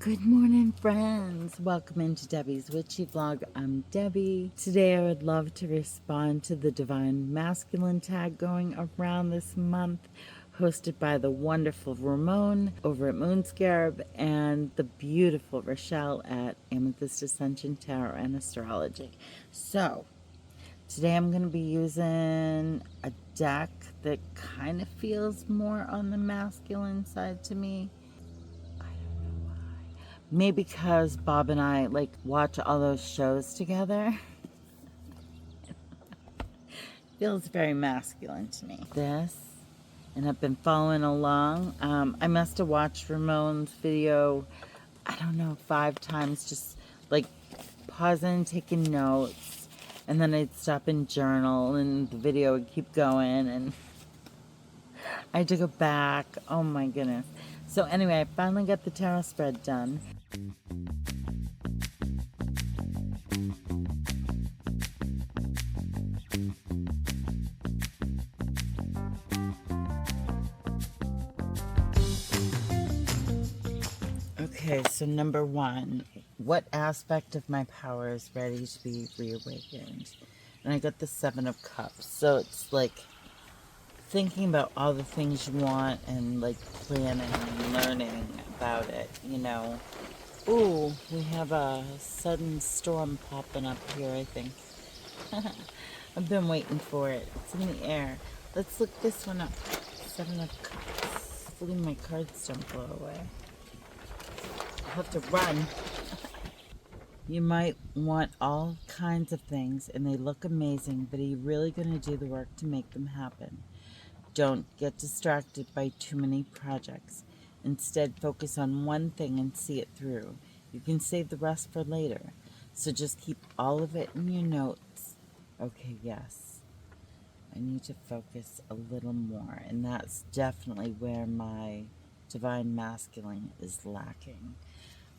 Good morning, friends. Welcome into Debbie's Witchy Vlog. I'm Debbie. Today I would love to respond to the Divine Masculine tag going around this month, hosted by the wonderful Ramon over at Moonscarab and the beautiful Rachele at Amethyst Ascension Tarot and Astrology. So, today I'm going to be using a deck that kind of feels more on the masculine side to me. Maybe because Bob and I watch all those shows together. Feels very masculine to me. This, and I've been following along. I must have watched Ramon's video, I don't know, 5 times, just pausing, taking notes, and then I'd stop and journal, and the video would keep going, and I had to go back. Oh my goodness. So anyway, I finally got the tarot spread done. Okay, so number 1, what aspect of my power is ready to be reawakened? And I got the 7 of Cups. So it's thinking about all the things you want and planning and learning about it, you know. Ooh, we have a sudden storm popping up here, I think. I've been waiting for it. It's in the air. Let's look this one up. 7 of Cups. Hopefully my cards don't blow away. I'll have to run. You might want all kinds of things and they look amazing, but are you really going to do the work to make them happen? Don't get distracted by too many projects. Instead, focus on one thing and see it through. You can save the rest for later. So just keep all of it in your notes. Okay, yes. I need to focus a little more, and that's definitely where my Divine Masculine is lacking.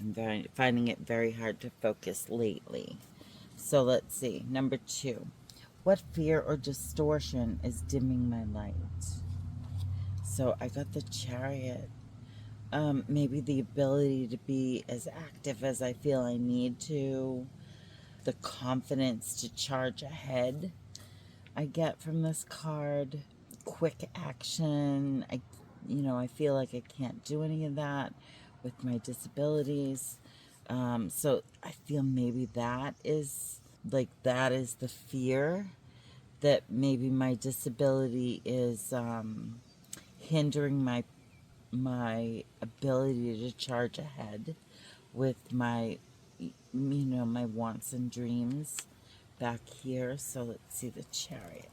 I'm finding it very hard to focus lately. So let's see. Number 2. What fear or distortion is dimming my light? So I got the Chariot. Maybe the ability to be as active as I feel I need to. The confidence to charge ahead I get from this card. Quick action. I feel like I can't do any of that with my disabilities. So I feel maybe that is the fear, that maybe my disability is hindering my ability to charge ahead with my my wants and dreams back here. So let's see the Chariot.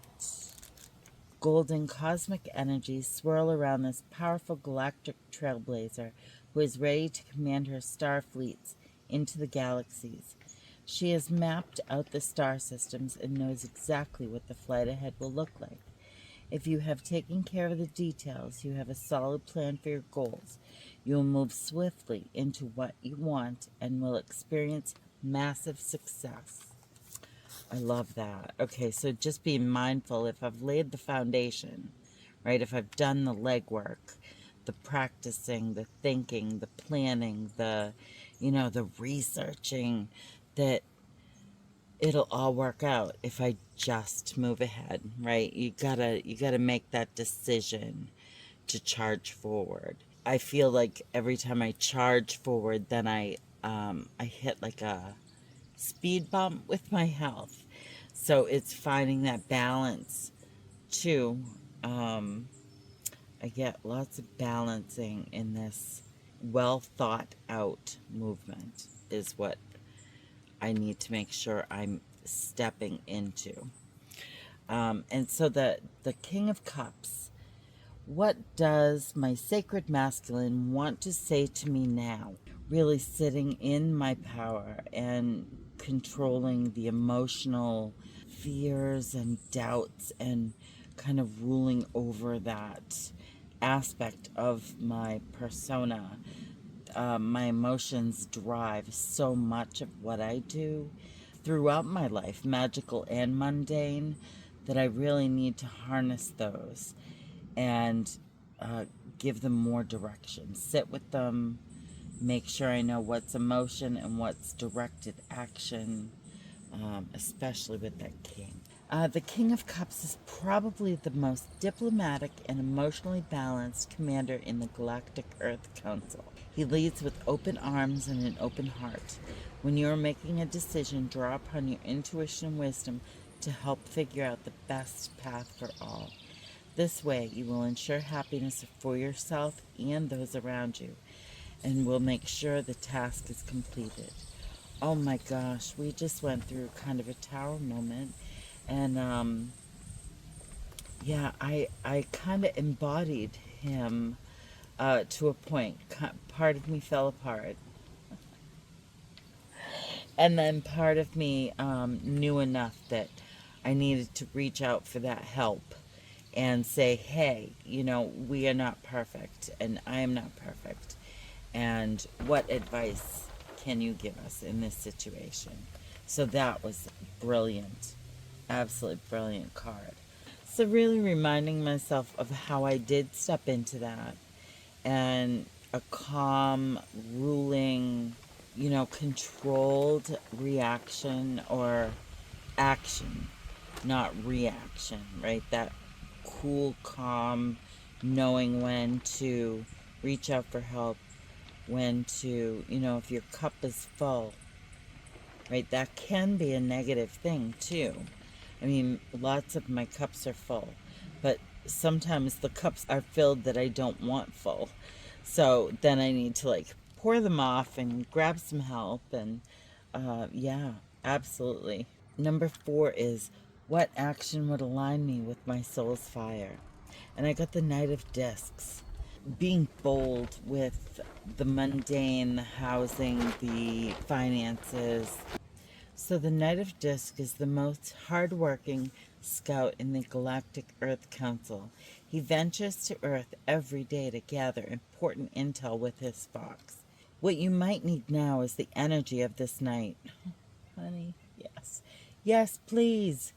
Golden cosmic energies swirl around this powerful galactic trailblazer who is ready to command her star fleets into the galaxies. She has mapped out the star systems and knows exactly what the flight ahead will look like. If you have taken care of the details, you have a solid plan for your goals. You will move swiftly into what you want and will experience massive success. I love that. Okay, so just be mindful if I've laid the foundation, right? If I've done the legwork, the practicing, the thinking, the planning, the researching, that it'll all work out if I just move ahead, right? You gotta make that decision to charge forward. I feel like every time I charge forward, then I hit a speed bump with my health. So it's finding that balance too. I get lots of balancing in this well thought out movement is what I need to make sure I'm stepping into. And so the King of Cups, what does my sacred masculine want to say to me now? Really sitting in my power and controlling the emotional fears and doubts and kind of ruling over that aspect of my persona. My emotions drive so much of what I do throughout my life, magical and mundane, that I really need to harness those and give them more direction. Sit with them, make sure I know what's emotion and what's directed action, especially with that king. The King of Cups is probably the most diplomatic and emotionally balanced commander in the Galactic Earth Council. He leads with open arms and an open heart. When you are making a decision, draw upon your intuition and wisdom to help figure out the best path for all. This way, you will ensure happiness for yourself and those around you, and will make sure the task is completed. Oh my gosh, we just went through kind of a tower moment, and yeah, I kind of embodied him to a point. Part of me fell apart, and then part of me knew enough that I needed to reach out for that help and say, hey, you know, we are not perfect, and I am not perfect, and what advice can you give us in this situation? So that was brilliant, absolutely brilliant card. So really reminding myself of how I did step into that, and a calm, ruling, you know, controlled reaction or action, not reaction, right? That cool, calm, knowing when to reach out for help, when to, you know, if your cup is full, right? That can be a negative thing too. I mean, lots of my cups are full, but sometimes the cups are filled that I don't want full. So then I need to like pour them off and grab some help, and yeah, absolutely. Number 4 is, what action would align me with my soul's fire? And I got the Knight of Discs. Being bold with the mundane, the housing, the finances. So the Knight of Disc is the most hardworking scout in the Galactic Earth Council. He ventures to Earth every day to gather important intel with his fox. What you might need now is the energy of this knight. Honey, yes. Yes, please.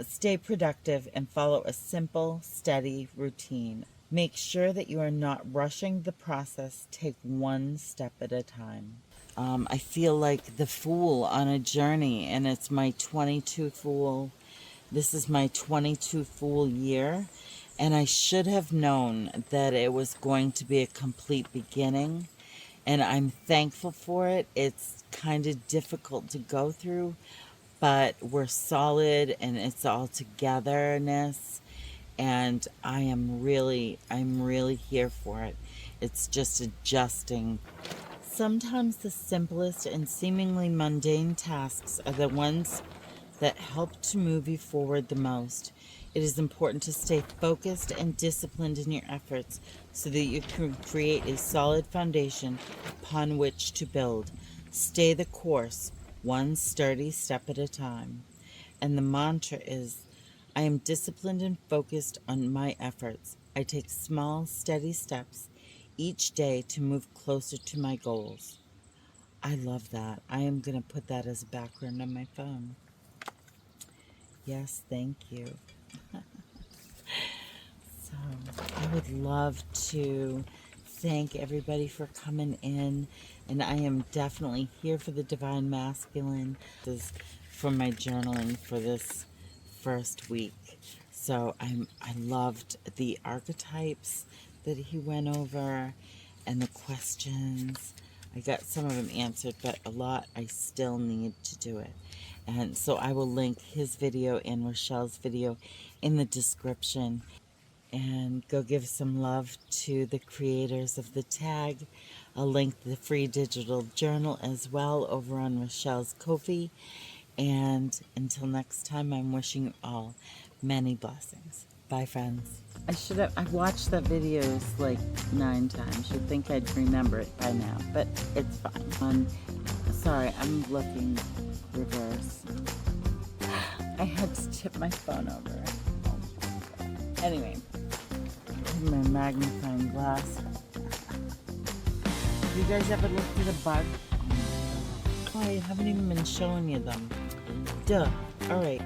Stay productive and follow a simple, steady routine. Make sure that you are not rushing the process. Take one step at a time. I feel like the Fool on a journey, and it's my 22 Fool. This is my 22 Fool year, and I should have known that it was going to be a complete beginning, and I'm thankful for it. It's kind of difficult to go through, but we're solid, and it's all togetherness, and I'm really here for it. It's just adjusting. Sometimes the simplest and seemingly mundane tasks are the ones that help to move you forward the most. It is important to stay focused and disciplined in your efforts so that you can create a solid foundation upon which to build. Stay the course, one sturdy step at a time. And the mantra is, I am disciplined and focused on my efforts. I take small, steady steps each day to move closer to my goals. I love that. I am going to put that as a background on my phone. Yes, thank you. So I would love to thank everybody for coming in, and I am definitely here for the Divine Masculine. This is for my journaling for this first week. So I loved the archetypes that he went over and the questions. I got some of them answered, but a lot I still need to do it. And so I will link his video and Rachele's video in the description. And go give some love to the creators of the tag. I'll link the free digital journal as well over on Rachele's Ko-fi. And until next time, I'm wishing you all many blessings. Bye, friends. I've watched that video like 9 times. You'd think I'd remember it by now, but it's fine. Sorry, I'm looking reverse. I had to tip my phone over. Anyway, I have my magnifying glass. You guys ever looked at a bug? Oh, I haven't even been showing you them. Duh. Alright.